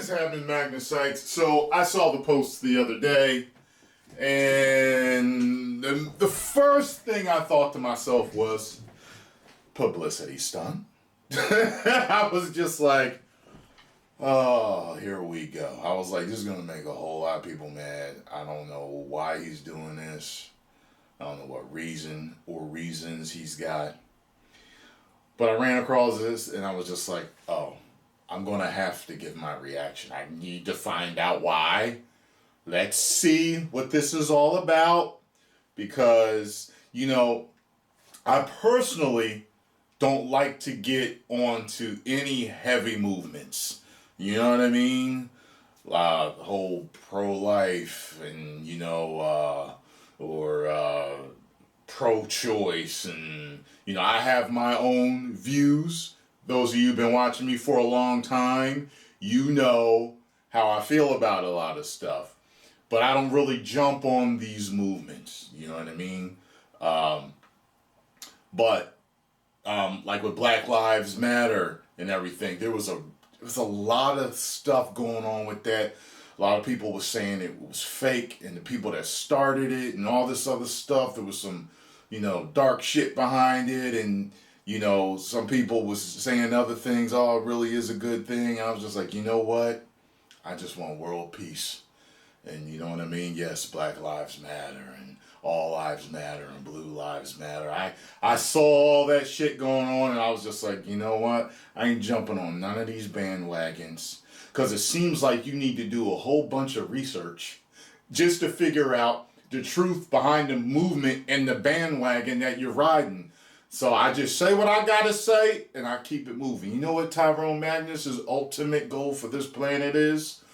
is happening, Magnus sites? So I saw the post the other day, and the first thing I thought to myself was publicity stunt. I was just like, oh, here we go. I was like, this is gonna make a whole lot of people mad. I don't know why he's doing this. I don't know what reason or reasons he's got. But I ran across this and I was just like, oh, I'm going to have to give my reaction. I need to find out why. Let's see what this is all about. Because, I personally don't like to get onto any heavy movements. You know what I mean? The whole pro-life and, or pro-choice, and I have my own views. Those of you who've been watching me for a long time, you know how I feel about a lot of stuff, but I don't really jump on these movements, you know what I mean? But like with Black Lives Matter and everything, there was a lot of stuff going on with that. A lot of people were saying it was fake, and the people that started it and all this other stuff, there was some, dark shit behind it, and, some people was saying other things, oh, it really is a good thing. And I was just like, you know what? I just want world peace. And you know what I mean? Yes, Black Lives Matter, and all lives matter, and blue lives matter. I saw all that shit going on, and I was just like, you know what? I ain't jumping on none of these bandwagons. Because it seems like you need to do a whole bunch of research just to figure out the truth behind the movement and the bandwagon that you're riding. So I just say what I got to say, and I keep it moving. You know what Tyrone Magnus' ultimate goal for this planet is?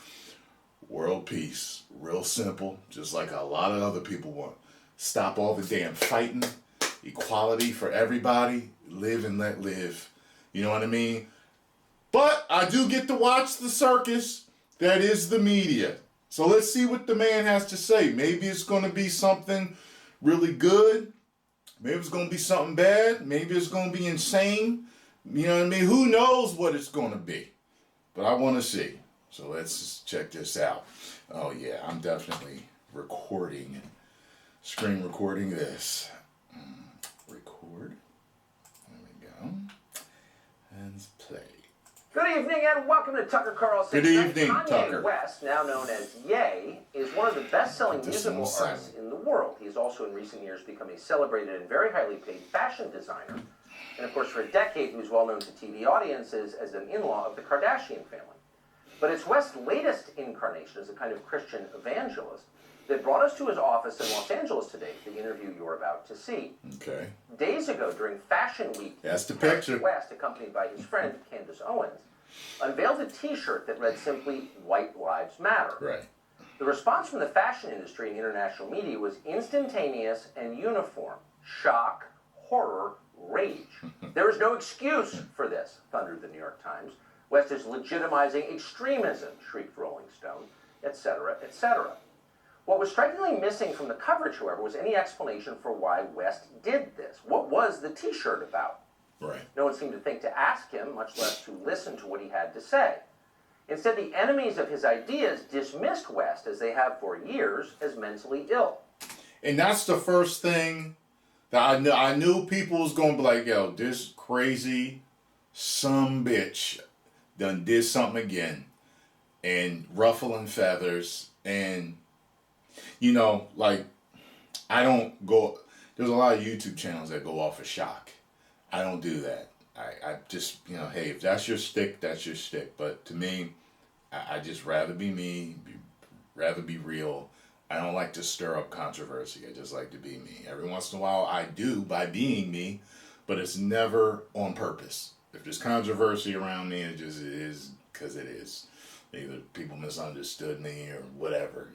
World peace. Real simple. Just like a lot of other people want. Stop all the damn fighting. Equality for everybody. Live and let live. You know what I mean? But I do get to watch the circus that is the media. So let's see what the man has to say. Maybe it's going to be something really good. Maybe it's going to be something bad. Maybe it's going to be insane. You know what I mean? Who knows what it's going to be? But I want to see. So let's just check this out. Oh yeah, I'm definitely recording, screen recording this. Record. There we go. And play. Good evening and welcome to Tucker Carlson. Good evening, Kanye Tucker. West, now known as Ye, is one of the best-selling musical artists in the world. He has also in recent years become a celebrated and very highly paid fashion designer. And of course, for a decade, he was well known to TV audiences as an in-law of the Kardashian family. But it's West's latest incarnation as a kind of Christian evangelist that brought us to his office in Los Angeles today for the interview you're about to see. Okay. Days ago, during Fashion Week, that's the picture. West, accompanied by his friend Candace Owens, unveiled a T-shirt that read simply, "White Lives Matter." Right. The response from the fashion industry and international media was instantaneous and uniform. Shock, horror, rage. There is no excuse for this, thundered the New York Times. West is legitimizing extremism, shrieked Rolling Stone, etc., etc. What was strikingly missing from the coverage, however, was any explanation for why West did this. What was the T-shirt about? Right. No one seemed to think to ask him, much less to listen to what he had to say. Instead, the enemies of his ideas dismissed West, as they have for years, as mentally ill. And that's the first thing that I knew people was going to be like, yo, this crazy bitch done did something again. And ruffling feathers. And, I don't go, there's a lot of YouTube channels that go off of shock. I don't do that. I just, hey, if that's your stick, that's your stick. But to me, I just rather be me, rather be real. I don't like to stir up controversy. I just like to be me. Every once in a while, I do by being me, but it's never on purpose. If there's controversy around me, it is because it is. Either people misunderstood me or whatever,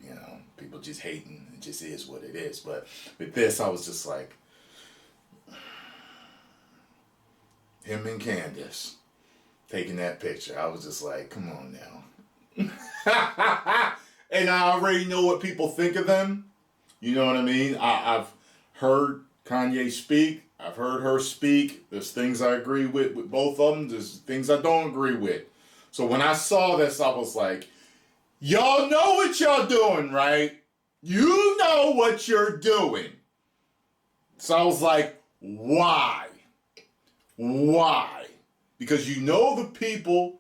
people just hating. It just is what it is. But with this, I was just like, him and Candace taking that picture. I was just like, come on now. And I already know what people think of them. You know what I mean? I've heard Kanye speak. I've heard her speak. There's things I agree with both of them. There's things I don't agree with. So when I saw this, I was like, y'all know what y'all doing, right? You know what you're doing. So I was like, why? Why? Because you know the people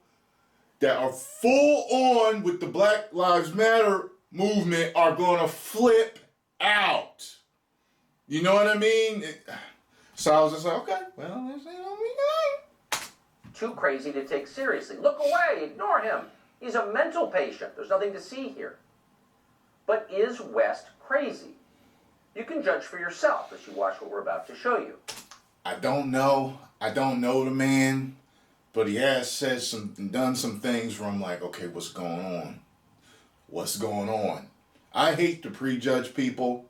that are full on with the Black Lives Matter movement are going to flip out. You know what I mean? So I was just like, okay, well, there's Too crazy to take seriously. Look away, ignore him. He's a mental patient. There's nothing to see here. But is West crazy? You can judge for yourself as you watch what we're about to show you. I don't know. I don't know the man, but he has said done some things where I'm like, okay, what's going on? What's going on? I hate to prejudge people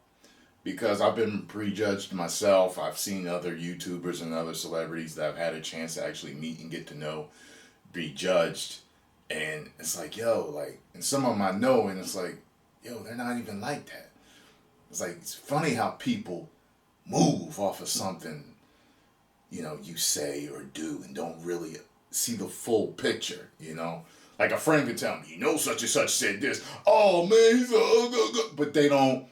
because I've been prejudged myself. I've seen other YouTubers and other celebrities that I've had a chance to actually meet and get to know be judged. And it's like, yo, like, and some of them I know, and it's like, yo, they're not even like that. It's like, it's funny how people move off of something, you know, you say or do and don't really see the full picture, you know? Like a friend could tell me, you know, such and such said this. Oh, man, he's but they don't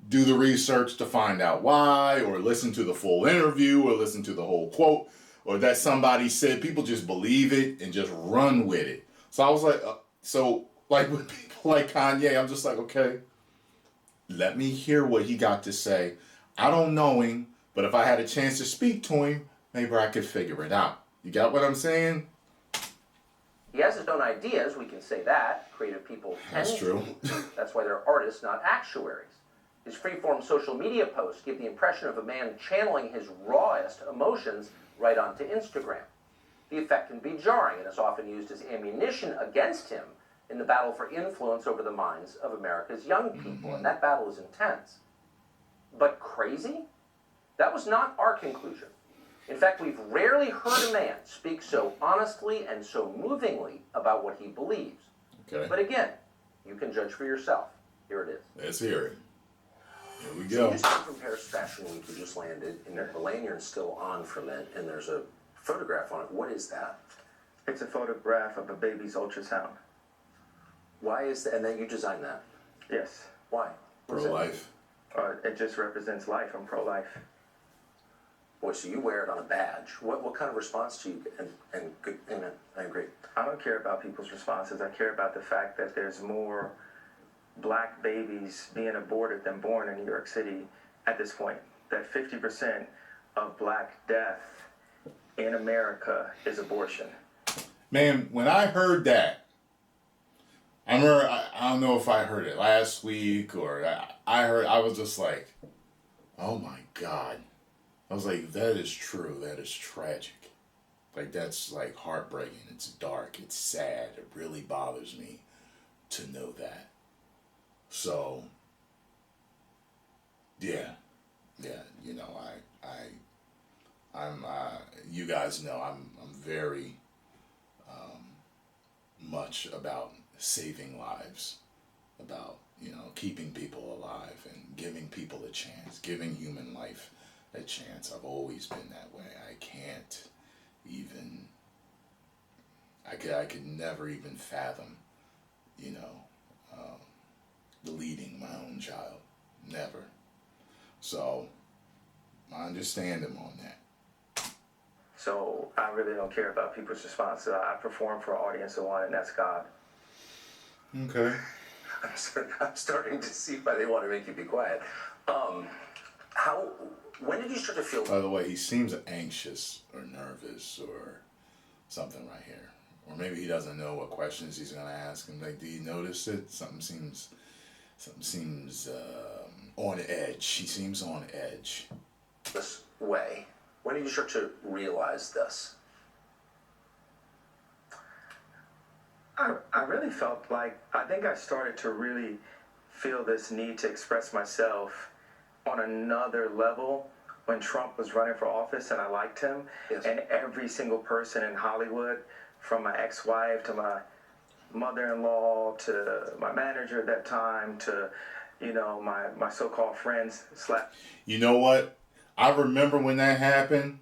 do the research to find out why, or listen to the full interview, or listen to the whole quote, or that somebody said. People just believe it and just run with it. So I was like, like with people like Kanye, I'm just like, okay, let me hear what he got to say. I don't know him, but if I had a chance to speak to him, maybe I could figure it out. You got what I'm saying? He has his own ideas, we can say that. Creative people tend That's true. That's why they're artists, not actuaries. His freeform social media posts give the impression of a man channeling his rawest emotions right onto Instagram. The effect can be jarring and is often used as ammunition against him in the battle for influence over the minds of America's young people, and that battle is intense. But crazy? That was not our conclusion. In fact, we've rarely heard a man speak so honestly and so movingly about what he believes. Okay. But again, you can judge for yourself. Here it is. Let's hear it. Here we So go. you just came from Paris Fashion Week. You just landed, and the lanyard's still on from it, and there's a photograph on it. What is that? It's a photograph of a baby's ultrasound. Why is that? And then you designed that. Yes. Why? What does that mean? Pro-life. It just represents life. I'm pro-life. Boy, so you wear it on a badge. What kind of response do you get? And good, amen. I agree. I don't care about people's responses. I care about the fact that there's more black babies being aborted than born in New York City at this point. That 50% of black death in America is abortion. Man, when I heard that, I remember, I don't know if I heard it last week or I was just like, oh my God. I was like, that is true. That is tragic. Like, that's like heartbreaking. It's dark. It's sad. It really bothers me to know that. So, yeah, you know, I'm you guys know, I'm very, much about saving lives, about, you know, keeping people alive and giving people a chance, giving human life a chance. I've always been that way. I can't even, I could never even fathom, you know, deleting my own child. Never. So, I understand him on that. So I really don't care about people's responses. I perform for an audience of one, and that's God. Okay. I'm starting to see why they want to make you be quiet. When did you start to feel... By the way, he seems anxious or nervous or something right here. Or maybe he doesn't know what questions he's going to ask. I'm like, do you notice it? Something seems on edge. He seems on edge. this way? When did you start to realize this? I really felt like, I think I started to really feel this need to express myself on another level when Trump was running for office and I liked him. Yes. And every single person in Hollywood, from my ex-wife to my mother-in-law to my manager at that time to, you know, my so-called friends You know what? I remember when that happened.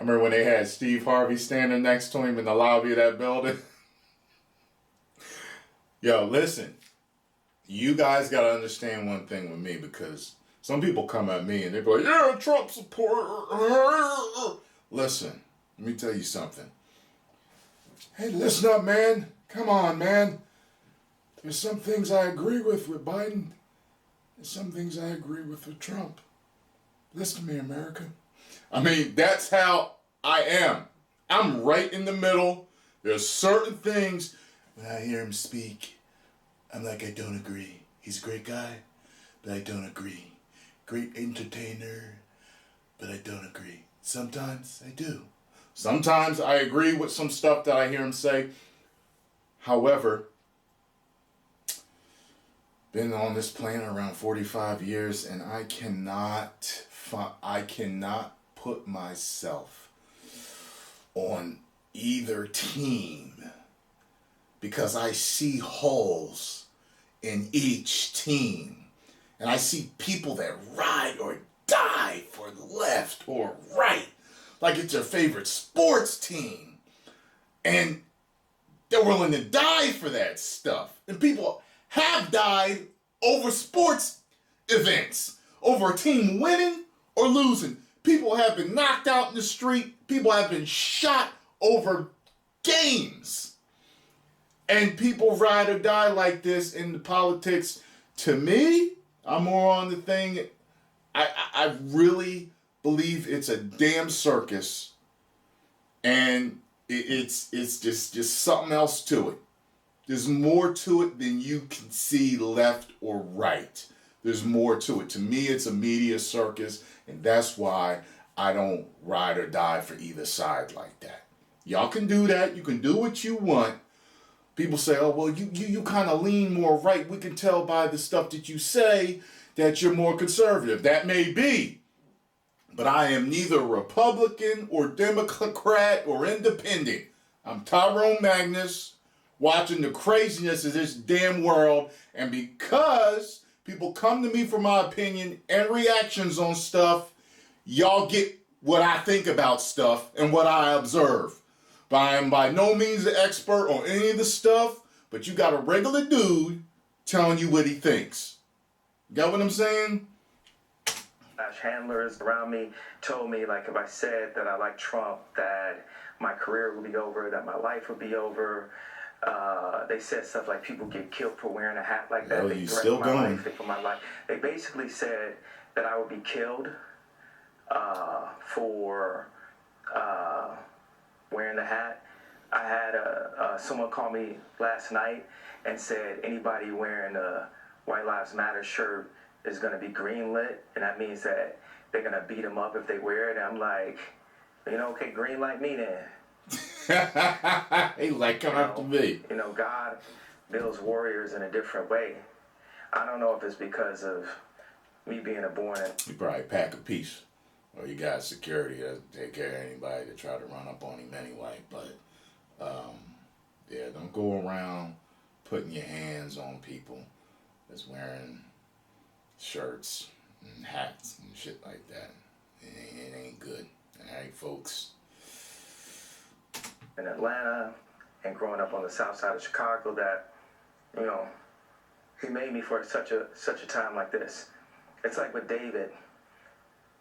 I remember when they had Steve Harvey standing next to him in the lobby of that building. Yo, listen. You guys got to understand one thing with me, because some people come at me and they be like, yeah, Trump supporter. Listen, let me tell you something. Hey, listen up, man. Come on, man. There's some things I agree with Biden. There's some things I agree with Trump. Listen to me, America. I mean, that's how I am. I'm right in the middle. There's certain things, when I hear him speak, I'm like, I don't agree. He's a great guy, but I don't agree. Great entertainer, but I don't agree. Sometimes I do. Sometimes I agree with some stuff that I hear him say. However, been on this planet around 45 years, and I cannot put myself on either team, because I see holes in each team, and I see people that ride or die for left or right like it's their favorite sports team, and they're willing to die for that stuff. And people have died over sports events, over a team winning or losing. People have been knocked out in the street. People have been shot over games. And people ride or die like this in the politics. To me, I'm more on the thing. I really believe it's a damn circus, and it's just something else to it. There's more to it than you can see left or right. There's more to it. To me, it's a media circus, and that's why I don't ride or die for either side like that. Y'all can do that. You can do what you want. People say, oh, well, you kind of lean more right. We can tell by the stuff that you say that you're more conservative. That may be. But I am neither Republican or Democrat or independent. I'm Tyrone Magnus, watching the craziness of this damn world. And because people come to me for my opinion and reactions on stuff, y'all get what I think about stuff and what I observe. But I am by no means an expert on any of the stuff, but you got a regular dude telling you what he thinks. Got what I'm saying? Handlers around me told me, like, if I said that I like Trump, that my career would be over, that my life would be over. They said stuff like people get killed for wearing a hat like that. Oh, they you threatened still my going? life for my life. They basically said that I would be killed for wearing the hat. I had someone call me last night and said anybody wearing a White Lives Matter shirt is going to be greenlit, and that means that they're going to beat them up if they wear it. And I'm like, okay, green light me then. He like come up to me. God builds warriors in a different way. I don't know if it's because of me being You probably pack a piece, or you got security that take care of anybody that try to run up on him anyway. But yeah, don't go around putting your hands on people that's wearing shirts and hats and shit like that. It ain't good. Alright, folks. In Atlanta and growing up on the south side of Chicago, that he made me for such a time like this. It's like with David,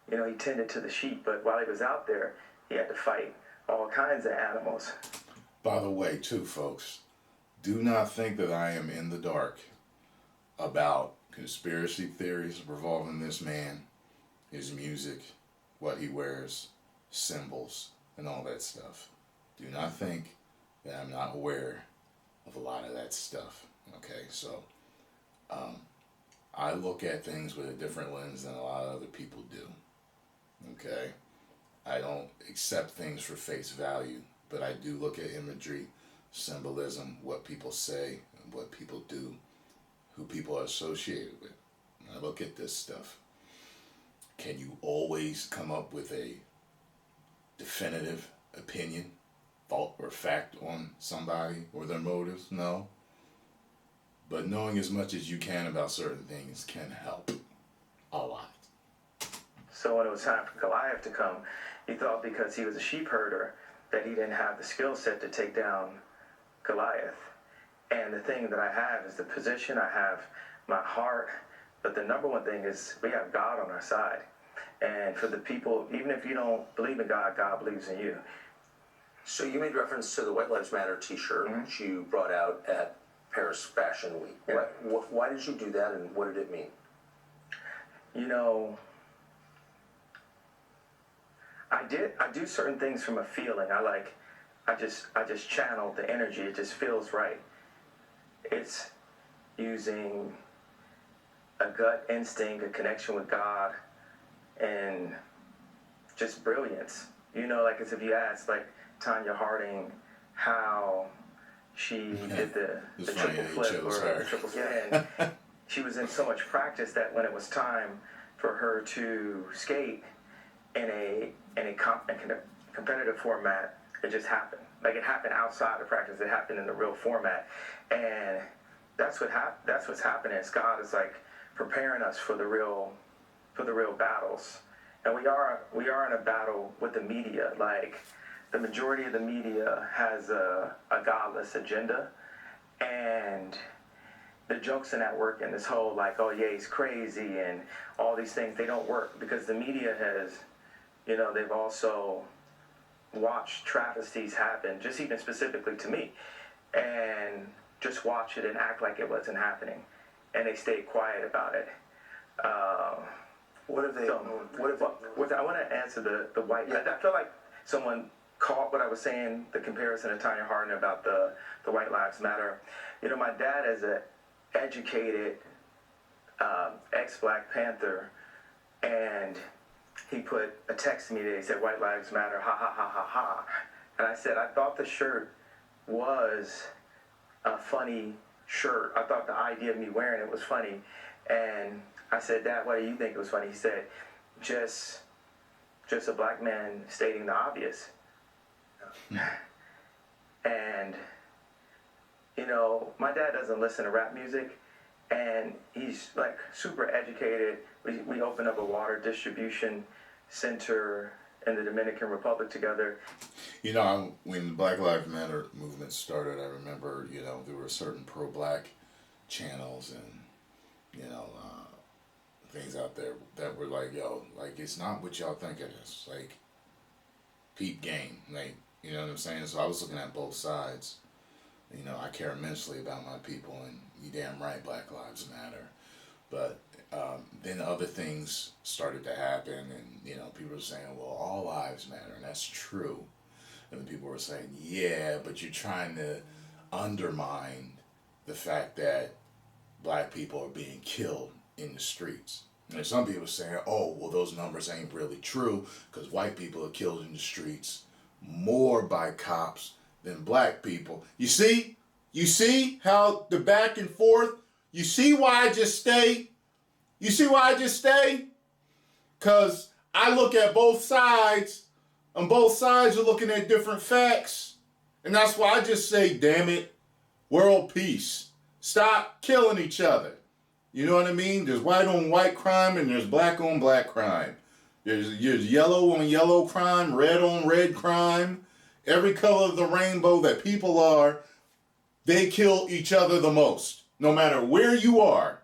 he tended to the sheep, but while he was out there, he had to fight all kinds of animals. By the way, too, folks, do not think that I am in the dark about conspiracy theories revolving this man, his music, what he wears, symbols, and all that stuff. Do not think that I'm not aware of a lot of that stuff. Okay, so I look at things with a different lens than a lot of other people do. Okay, I don't accept things for face value, but I do look at imagery, symbolism, what people say, and what people do, who people are associated with. I look at this stuff. Can you always come up with a definitive opinion, thought, or fact on somebody or their motives? No. But knowing as much as you can about certain things can help a lot. So when it was time for Goliath to come, He thought because he was a sheep herder that he didn't have the skill set to take down Goliath. And the thing that I have is the position, I have my heart, but the number one thing is we have God on our side. And for the people, even if you don't believe in God, God believes in you. So you made reference to the White Lives Matter T-shirt which you brought out at Paris Fashion Week. Yeah. Why did you do that, and what did it mean? You know, I do certain things from a feeling. I just channel the energy. It just feels right. It's using a gut instinct, a connection with God, and just brilliance. You know, like as if you asked like Tanya Harding how she did the triple flip or the triple spin. She was in so much practice that when it was time for her to skate in a competitive format, it just happened. Like it happened outside of practice. It happened in the real format, and that's what's happening. Is God is like preparing us for the real battles, and we are in a battle with the media. Like the majority of the media has a godless agenda, and the jokes in that work and this whole like, oh yeah, he's crazy and all these things, they don't work because the media has, you know, they've also watched travesties happen, just even specifically to me, and just watch it and act like it wasn't happening, and they stayed quiet about it. What have they? I want to answer the white. Yeah. I feel like someone caught what I was saying, the comparison to Tanya Harding about the White Lives Matter. You know, my dad is an educated ex-Black Panther, and he put a text to me that he said, "White Lives Matter, ha ha ha ha ha." And I said, I thought the shirt was a funny shirt. I thought the idea of me wearing it was funny. And I said, Dad, why do you think it was funny? He said, just a black man stating the obvious. And, you know, my dad doesn't listen to rap music, and he's like super educated. We opened up a water distribution center in the Dominican Republic together. You know, when the Black Lives Matter movement started, I remember, you know, there were certain pro-black channels and, you know, things out there that were like, yo, like, it's not what y'all think it is. Like, peep game. Like, you know what I'm saying? So I was looking at both sides. You know, I care immensely about my people, and you damn right, Black Lives Matter. But then other things started to happen, and, you know, people were saying, well, all lives matter, and that's true. And then people were saying, yeah, but you're trying to undermine the fact that black people are being killed in the streets. And some people are saying, oh, well, those numbers ain't really true because white people are killed in the streets more by cops than black people. You see? You see how the back and forth? You see why I just stay? You see why I just stay? Because I look at both sides, and both sides are looking at different facts. And that's why I just say, damn it, world peace. Stop killing each other. You know what I mean? There's white on white crime, and there's black on black crime. There's yellow on yellow crime, red on red crime. Every color of the rainbow that people are, they kill each other the most, no matter where you are.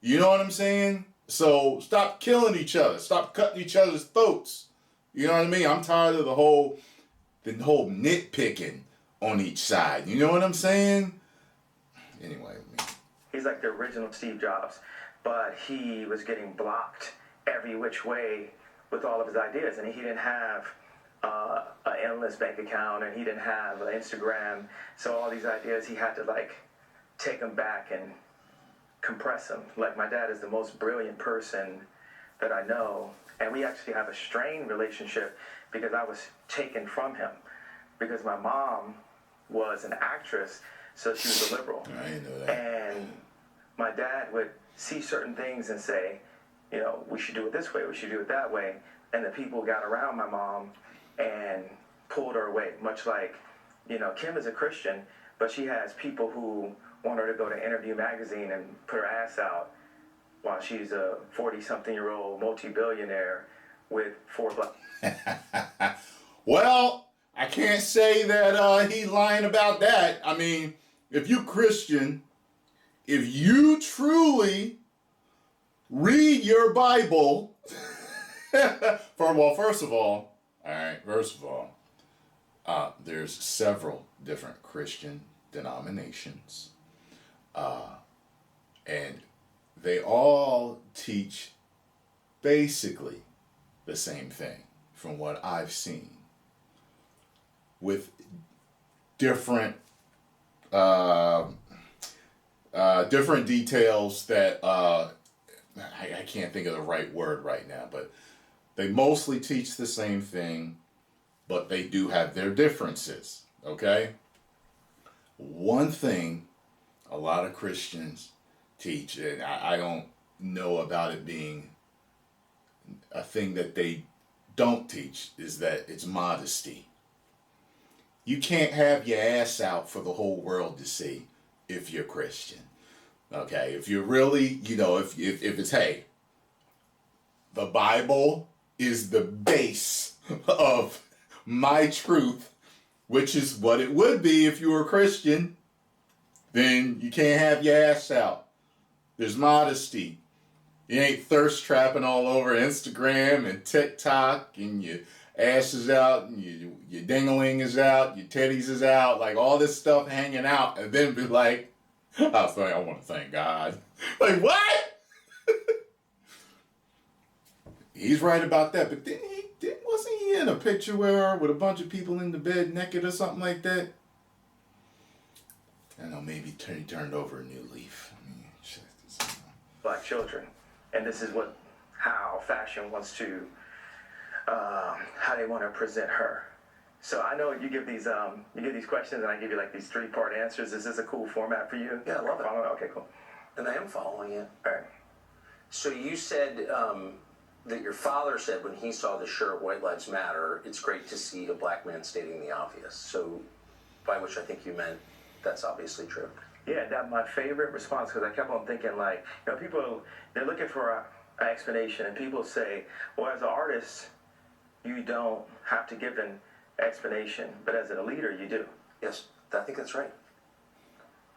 You know what I'm saying? So stop killing each other. Stop cutting each other's throats. You know what I mean? I'm tired of the whole nitpicking on each side. You know what I'm saying? Anyway. He's like the original Steve Jobs, but he was getting blocked every which way with all of his ideas, and he didn't have an endless bank account, and he didn't have an Instagram. So all these ideas, he had to like take them back and compress them. Like my dad is the most brilliant person that I know, and we actually have a strained relationship because I was taken from him because my mom was an actress, so she was a liberal. I didn't know that. And my dad would see certain things and say, you know, we should do it this way, we should do it that way. And the people got around my mom and pulled her away, much like, you know, Kim is a Christian, but she has people who want her to go to Interview magazine and put her ass out while she's a 40-something-year-old multi-billionaire with 4 black. Well, I can't say that he's lying about that. I mean, if you Christian, if you truly read your Bible, first of all, there's several different Christian denominations, and they all teach basically the same thing from what I've seen, with different different details that I can't think of the right word right now, but they mostly teach the same thing, but they do have their differences, okay? One thing a lot of Christians teach, and I don't know about it being a thing that they don't teach, is that it's modesty. You can't have your ass out for the whole world to see if you're Christian. Okay, if you're really, if it's, hey, the Bible is the base of my truth, which is what it would be if you were a Christian, then you can't have your ass out. There's modesty. You ain't thirst trapping all over Instagram and TikTok, and your ass is out, and your ding-a-ling is out, your titties is out, like all this stuff hanging out, and then be like, I want to thank God. Like, what? He's right about that, but wasn't he in a picture with a bunch of people in the bed naked or something like that? I don't know, maybe he turned over a new leaf. I mean, Black children, and this is how fashion wants to, how they want to present her. So I know you give these questions, and I give you like these 3-part answers. Is this a cool format for you? Yeah, I love it. Okay, cool. And I am following it. All right. So you said that your father said when he saw the shirt "White Lives Matter," it's great to see a black man stating the obvious. So, by which I think you meant that's obviously true. Yeah, that's my favorite response, because I kept on thinking, like, people, they're looking for an explanation, and people say, well, as an artist, you don't have to give an explanation, but as a leader, you do. Yes, I think that's right.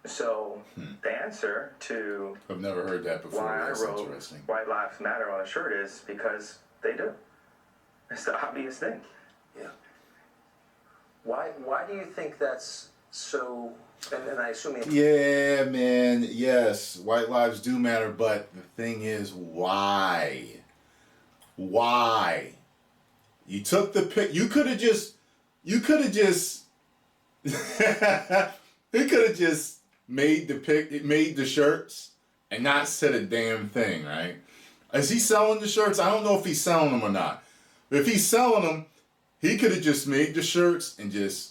So the answer to I've never heard that before. why That's I wrote interesting. White Lives Matter on a shirt is because they do. It's the obvious thing. Yeah. Why do you think that's so? And I assume Yeah, man. Yes, white lives do matter, but the thing is, why? Why? You took the pic. You could have just. He could have just made the shirts and not said a damn thing, right? Is he selling the shirts? I don't know if he's selling them or not. But if he's selling them, he could have just made the shirts and just.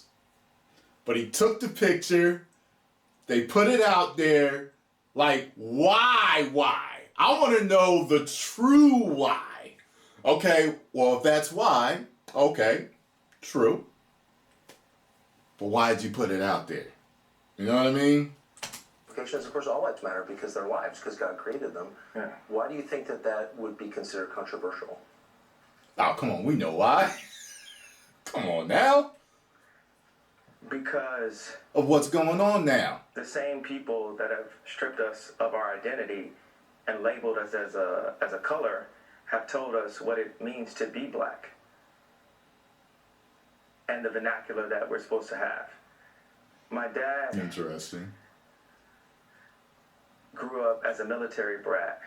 But he took the picture. They put it out there. Like, why? I want to know the true why. Okay, well, if that's why, okay, true. But why did you put it out there? You know what I mean? implications, of course, all lives matter because they're lives, because God created them. Yeah. Why do you think that would be considered controversial? Oh, come on, we know why. Come on now. Because of what's going on now. The same people that have stripped us of our identity and labeled us as a color have told us what it means to be black and the vernacular that we're supposed to have. My dad Interesting. grew up as a military brat,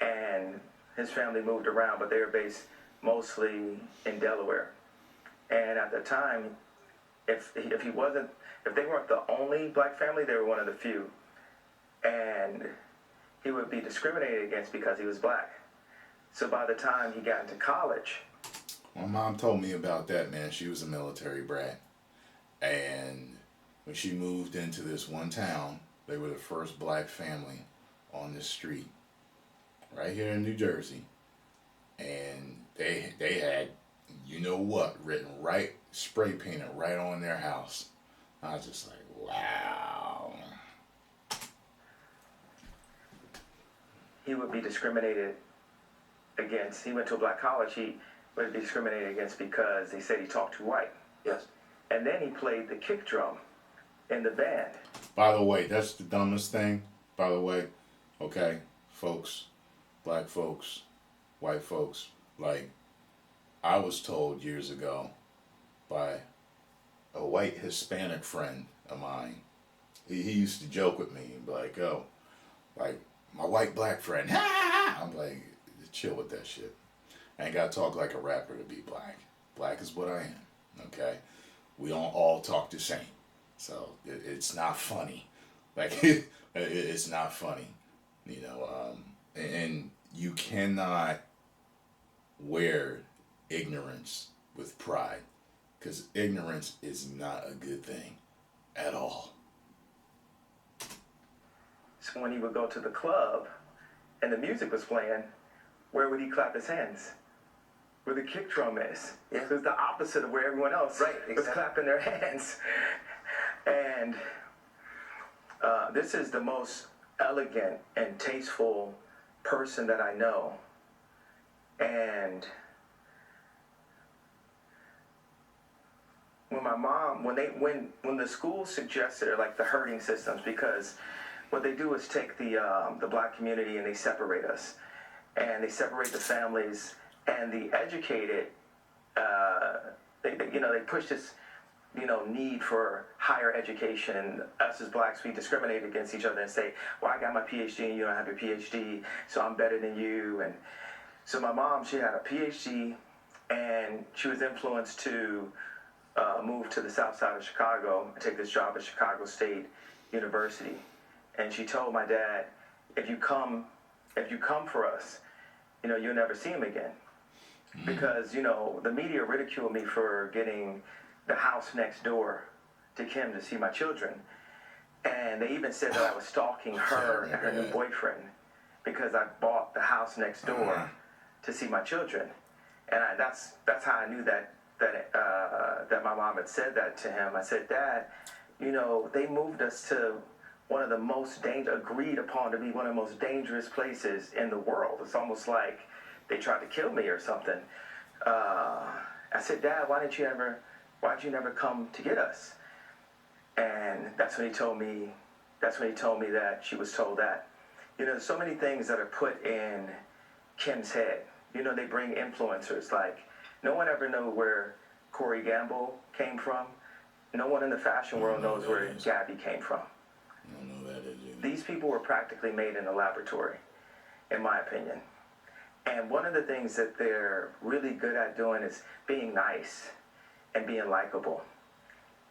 and his family moved around, but they were based mostly in Delaware. And at the time, if they weren't the only black family, they were one of the few. And he would be discriminated against because he was black. So by the time he got into college... My mom told me about that, man. She was a military brat. And when she moved into this one town, they were the first black family on this street. Right here in New Jersey. And they had... you know what, written right, spray painted right on their house. I was just like, wow. He would be discriminated against, he went to a black college, he was discriminated against because they said he talked too white. Yes. And then he played the kick drum in the band. By the way, that's the dumbest thing. By the way, okay, folks, black folks, white folks, like, I was told years ago by a white Hispanic friend of mine. He used to joke with me and be like, oh, like, my white black friend. I'm like, chill with that shit. I ain't got to talk like a rapper to be black. Black is what I am, okay? We don't all talk the same. So it's not funny. Like, it's not funny. You know, and you cannot wear ignorance with pride, because ignorance is not a good thing at all. So when he would go to the club and the music was playing, where would he clap his hands? Where the kick drum is. Yeah. It was the opposite of where everyone else was clapping their hands. And this is the most elegant and tasteful person that I know. And when my mom, when the school suggested it, like the herding systems, because what they do is take the black community and they separate us, and they separate the families, and the educated, they push this, need for higher education, and us as blacks, we discriminate against each other and say, well, I got my PhD and you don't have your PhD, so I'm better than you. And so my mom, she had a PhD, and she was influenced to move to the south side of Chicago and take this job at Chicago State University. And she told my dad, if you come for us, you'll never see him again. Because, the media ridiculed me for getting the house next door to Kim to see my children. And they even said that I was stalking her and her new boyfriend because I bought the house next door to see my children. And that's how I knew that my mom had said that to him. I said, Dad, they moved us to one of the most agreed upon to be one of the most dangerous places in the world. It's almost like they tried to kill me or something. I said, Dad, why'd you never come to get us? And that's when he told me that she was told that. There's so many things that are put in Kim's head. They bring influencers. Like, no one ever knew where Corey Gamble came from. No one in the fashion world knows where Gabby came from. I don't know who that is either. These people were practically made in a laboratory, in my opinion. And one of the things that they're really good at doing is being nice and being likable.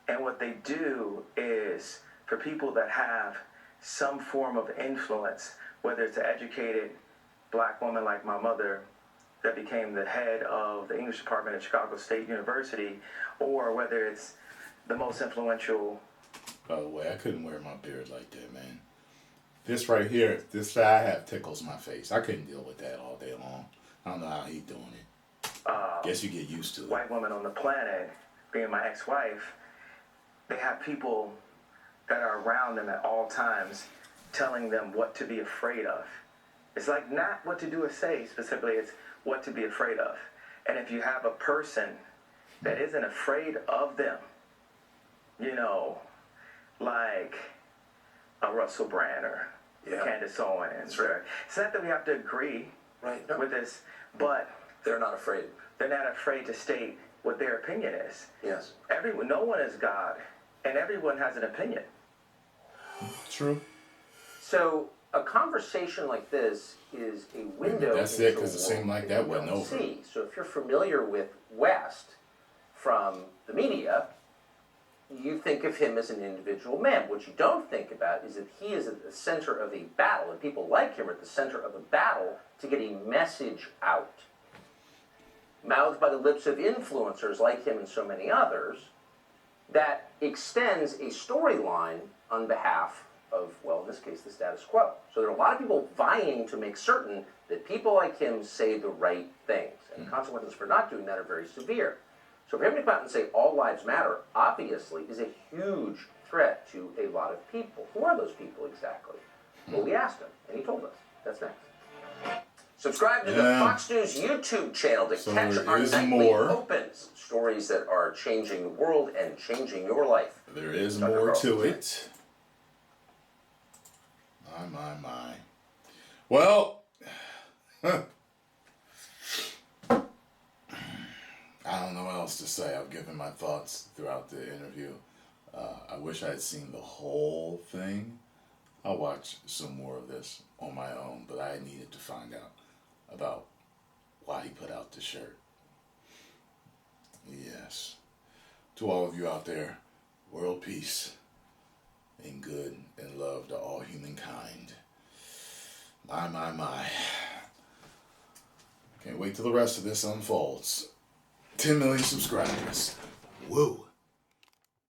And what they do is, for people that have some form of influence, whether it's an educated black woman like my mother that became the head of the English department at Chicago State University, or whether it's the most influential. By the way, I couldn't wear my beard like that, man. This right here, this that I have tickles my face. I couldn't deal with that all day long. I don't know how he's doing it. Guess you get used to it. White woman on the planet, being my ex-wife, they have people that are around them at all times telling them what to be afraid of. It's like not what to do or say specifically, it's what to be afraid of. And if you have a person that isn't afraid of them, like a Russell Brand or Candace Owens. Right. It's not that we have to agree with this, but they're not afraid. They're not afraid to state what their opinion is. Yes. No one is God, and everyone has an opinion. True. So a conversation like this is a window. That's it, because it seemed like that wasn't over. So if you're familiar with West from the media, you think of him as an individual man. What you don't think about is that he is at the center of a battle, and people like him are at the center of a battle to get a message out. Mouthed by the lips of influencers like him and so many others, that extends a storyline on behalf of, well, in this case, the status quo. So there are a lot of people vying to make certain that people like him say the right things, and the consequences for not doing that are very severe. So for him to come out and say all lives matter, obviously, is a huge threat to a lot of people. Who are those people exactly? Well, we asked him, and he told us. That's next. Subscribe to the Fox News YouTube channel to catch our nightly opens. Stories that are changing the world and changing your life. There is more to it. My. Well, I don't know what else to say. I've given my thoughts throughout the interview. I wish I had seen the whole thing. I'll watch some more of this on my own, but I needed to find out about why he put out the shirt. Yes. To all of you out there, world peace and good and love to all humankind. My. Can't wait till the rest of this unfolds. 10 million subscribers. Woo.